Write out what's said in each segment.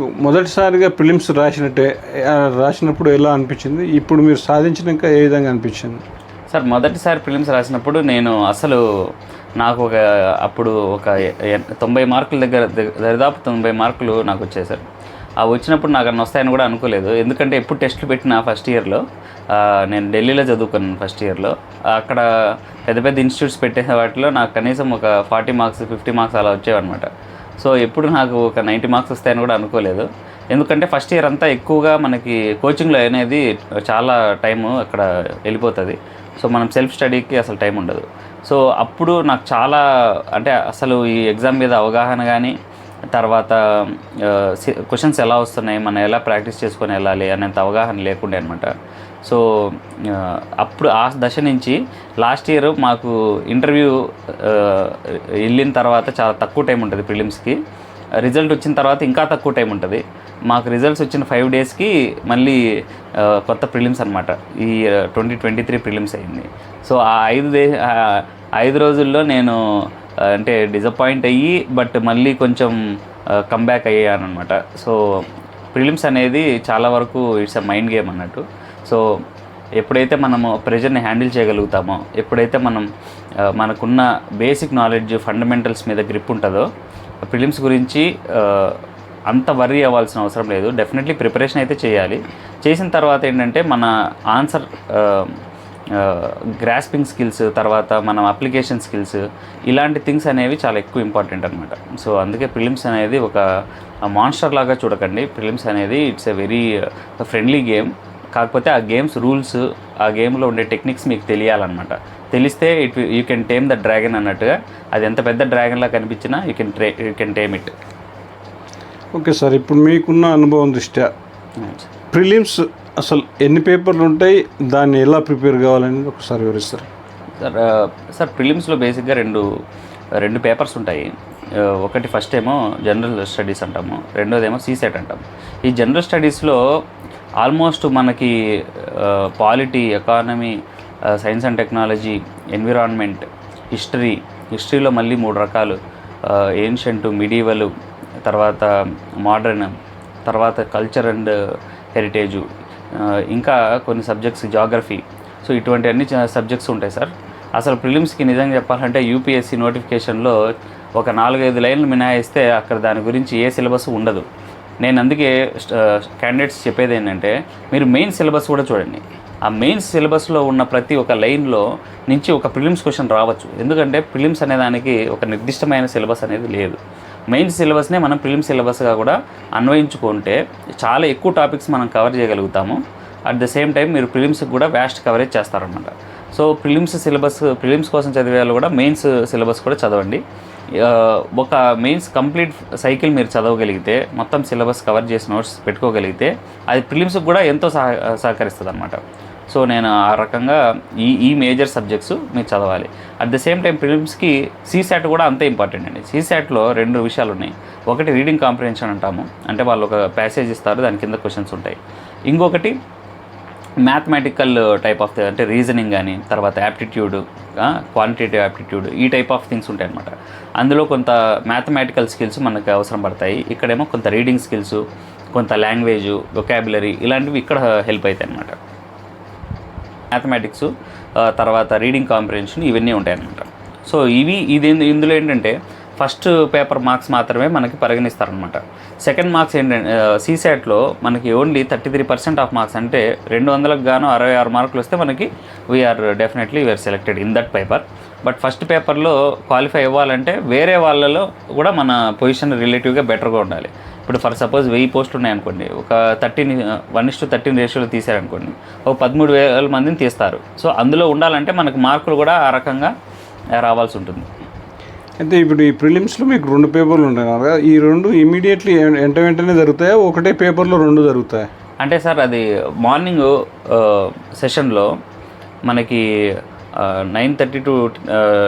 మొదటిసారిగా ప్రిలిమ్స్ రాసినప్పుడు ఎలా అనిపించింది? ఇప్పుడు మీరు సాధించినాక ఏ విధంగా అనిపించింది? సార్ మొదటిసారి ప్రిలిమ్స్ రాసినప్పుడు నేను అసలు నాకు అప్పుడు ఒక 90 మార్కుల దరిదాపు 90 మార్కులు నాకు వచ్చాయి సార్. అవి వచ్చినప్పుడు నాకు అన్న వస్తాయని కూడా అనుకోలేదు. ఎందుకంటే ఎప్పుడు టెస్టులు పెట్టిన ఫస్ట్ ఇయర్లో నేను ఢిల్లీలో చదువుకున్నాను. ఫస్ట్ ఇయర్లో అక్కడ పెద్ద పెద్ద ఇన్స్టిట్యూట్స్ పెట్టే వాటిలో నాకు కనీసం ఒక 40 మార్క్స్ 50 మార్క్స్ అలా వచ్చేవన్నమాట. సో ఎప్పుడు నాకు ఒక 90 మార్క్స్ వస్తాయని కూడా అనుకోలేదు. ఎందుకంటే ఫస్ట్ ఇయర్ అంతా ఎక్కువగా మనకి కోచింగ్లో అనేది చాలా టైము అక్కడ వెళ్ళిపోతుంది. సో మనం సెల్ఫ్ స్టడీకి అసలు టైం ఉండదు. సో అప్పుడు నాకు చాలా అంటే అసలు ఈ ఎగ్జామ్ మీద అవగాహన కానీ, తర్వాత క్వశ్చన్స్ ఎలా వస్తున్నాయి, మనం ఎలా ప్రాక్టీస్ చేసుకొని వెళ్ళాలి అనేంత అవగాహన లేకుండే అనమాట. సో అప్పుడు ఆ దశ నుంచి లాస్ట్ ఇయర్ మాకు ఇంటర్వ్యూ వెళ్ళిన తర్వాత చాలా తక్కువ టైం ఉంటుంది ప్రిలిమ్స్కి. రిజల్ట్ వచ్చిన తర్వాత ఇంకా తక్కువ టైం ఉంటుంది. మాకు రిజల్ట్స్ వచ్చిన 5 డేస్కి మళ్ళీ కొత్త ప్రిలిమ్స్ అనమాట. ఈ 2023 ప్రిలిమ్స్ అయింది. సో ఆ 5 రోజుల్లో నేను అంటే డిసప్పాయింట్ అయ్యి బట్ మళ్ళీ కొంచెం కంబ్యాక్ అయ్యాను అనమాట. సో ప్రిలిమ్స్ అనేది చాలా వరకు ఇట్స్ అ మైండ్ గేమ్ అన్నట్టు. సో ఎప్పుడైతే మనము ప్రెషర్ని హ్యాండిల్ చేయగలుగుతామో, ఎప్పుడైతే మనం మనకున్న బేసిక్ నాలెడ్జ్ ఫండమెంటల్స్ మీద గ్రిప్ ఉంటుందో, ప్రిలిమ్స్ గురించి అంత వర్రీ అవ్వాల్సిన అవసరం లేదు. డెఫినెట్లీ ప్రిపరేషన్ అయితే చేయాలి. చేసిన తర్వాత ఏంటంటే మన ఆన్సర్ గ్రాస్పింగ్ స్కిల్స్, తర్వాత మనం అప్లికేషన్ స్కిల్స్, ఇలాంటి థింగ్స్ అనేవి చాలా ఎక్కువ ఇంపార్టెంట్ అనమాట. సో అందుకే ప్రిలిమ్స్ అనేది ఒక మాన్స్టర్ లాగా చూడకండి. ప్రిలిమ్స్ అనేది it's a very friendly game. కాకపోతే ఆ గేమ్స్ రూల్స్, ఆ గేమ్లో ఉండే టెక్నిక్స్ మీకు తెలియాలన్నమాట. తెలిస్తే you can tame the dragon అన్నట్టుగా. అది ఎంత పెద్ద డ్రాగన్లా కనిపించినా you can tame it. Okay sir, ఇప్పుడు మీకున్న అనుభవం దృష్ట్యా ప్రిలిమ్స్ అసలు ఎన్ని పేపర్లు ఉంటాయి, దాన్ని ఎలా ప్రిపేర్ కావాలని ఒకసారి వివరిస్తారు సార్. ప్రిలిమ్స్లో బేసిక్గా రెండు పేపర్స్ ఉంటాయి. ఒకటి ఫస్ట్ ఏమో జనరల్ స్టడీస్ అంటాము, రెండోదేమో సీసెట్ అంటాము. ఈ జనరల్ స్టడీస్లో ఆల్మోస్ట్ మనకి polity, economy, science and technology, environment, హిస్టరీలో మళ్ళీ 3 రకాలు, ఏన్షియంట్, మిడీవల్, తర్వాత మోడర్న్, తర్వాత కల్చర్ అండ్ హెరిటేజు, ఇంకా కొన్ని సబ్జెక్ట్స్ జాగ్రఫీ. సో ఇటువంటి అన్ని సబ్జెక్ట్స్ ఉంటాయి సార్. అసలు ప్రిలిమ్స్కి నిజంగా చెప్పాలంటే యూపీఎస్సీ నోటిఫికేషన్లో ఒక 4-5 లైన్లు మినహాయిస్తే అక్కడ దాని గురించి ఏ సిలబస్ ఉండదు. నేను అందుకే క్యాండిడేట్స్ చెప్పేది ఏంటంటే మీరు మెయిన్ సిలబస్ కూడా చూడండి. ఆ మెయిన్ సిలబస్లో ఉన్న ప్రతి ఒక్క లైన్లో నుంచి ఒక ప్రిలిమ్స్ క్వశ్చన్ రావచ్చు. ఎందుకంటే ప్రిలిమ్స్ అనే దానికి ఒక నిర్దిష్టమైన సిలబస్ అనేది లేదు. మెయిన్ సిలబస్నే మనం ప్రిలిమ్స్ సిలబస్గా కూడా అన్వయించుకుంటే చాలా ఎక్కువ టాపిక్స్ మనం కవర్ చేయగలుగుతాము. అట్ ద సేమ్ టైం మీరు ప్రిలిమ్స్కి కూడా వ్యాస్ట్ కవరేజ్ చేస్తారనమాట. సో ప్రిలిమ్స్ కోసం చదివే వాళ్ళు కూడా మెయిన్స్ సిలబస్ కూడా చదవండి. ఒక మెయిన్స్ కంప్లీట్ సైకిల్ మీరు చదవగలిగితే, మొత్తం సిలబస్ కవర్ చేసి నోట్స్ పెట్టుకోగలిగితే అది ప్రిలిమ్స్కి కూడా ఎంతో సహకరిస్తుంది అనమాట. సో నేను ఆ రకంగా ఈ మేజర్ సబ్జెక్ట్స్ మీరు చదవాలి. అట్ ద సేమ్ టైం ప్రిలిమ్స్కి సీసాట్ కూడా అంతే ఇంపార్టెంట్ అండి. సీసాట్లో 2 విషయాలు ఉన్నాయి. ఒకటి రీడింగ్ కాంప్రిహెన్షన్ అంటాము, అంటే వాళ్ళు ఒక ప్యాసేజ్ ఇస్తారు, దాని కింద క్వశ్చన్స్ ఉంటాయి. ఇంకొకటి మ్యాథమెటికల్ టైప్ ఆఫ్ అంటే రీజనింగ్ కానీ, తర్వాత యాప్టిట్యూడ్, క్వాంటిటేటివ్ యాప్టిట్యూడ్, ఈ టైప్ ఆఫ్ థింగ్స్ ఉంటాయి అన్నమాట. అందులో కొంత మ్యాథమెటికల్ స్కిల్స్ మనకు అవసరం పడతాయి. ఇక్కడేమో కొంత రీడింగ్ స్కిల్స్, కొంత లాంగ్వేజ్, వొకాబులరీ, ఇలాంటివి ఇక్కడ హెల్ప్ అవుతాయి అన్నమాట. మ్యాథమెటిక్స్, తర్వాత రీడింగ్ కాంప్రిహెన్షన్, ఇవన్నీ ఉంటాయి అన్నమాట. సో ఇందులో ఏంటంటే ఫస్ట్ పేపర్ మార్క్స్ మాత్రమే మనకి పరిగణిస్తారనమాట. సెకండ్ మార్క్స్ ఏంటంటే సీసాట్లో మనకి ఓన్లీ 33% ఆఫ్ మార్క్స్, అంటే 200కు గాను 66 మార్కులు వస్తే మనకి we are selected in that paper. But first పేపర్లో క్వాలిఫై అవ్వాలంటే వేరే వాళ్ళలో కూడా మన పొజిషన్ రిలేటివ్గా బెటర్గా ఉండాలి. ఇప్పుడు ఫర్ సపోజ్ 1000 పోస్టులు ఉన్నాయనుకోండి, ఒక 1:13 రేషియోలో తీసారనుకోండి, ఒక 13,000 మందిని తీస్తారు. సో అందులో ఉండాలంటే మనకు మార్కులు కూడా ఆ రకంగా రావాల్సి ఉంటుంది. అయితే ఇప్పుడు ఈ ప్రిలిమ్స్లో మీకు 2 పేపర్లు ఉంటాయి కదా, ఈ 2 ఇమీడియట్లీ వెంటనే జరుగుతాయా, ఒకటే పేపర్లో 2 జరుగుతాయి? అంటే సార్ అది మార్నింగ్ సెషన్లో మనకి 9:30 to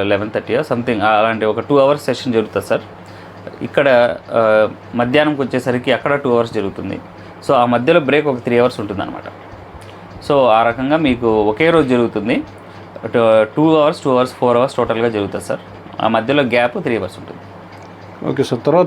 11:30 సంథింగ్ అలాంటి ఒక 2 hours సెషన్ జరుగుతుంది సార్. ఇక్కడ మధ్యాహ్నంకి వచ్చేసరికి అక్కడ 2 hours జరుగుతుంది. సో ఆ మధ్యలో బ్రేక్ ఒక 3 hours ఉంటుంది అనమాట. సో ఆ రకంగా మీకు ఒకే రోజు జరుగుతుంది. 2 hours 4 hours టోటల్గా జరుగుతుంది సార్. ఆ మధ్యలో గ్యాప్ 3 hours ఉంటుంది. Okay sir. తర్వాత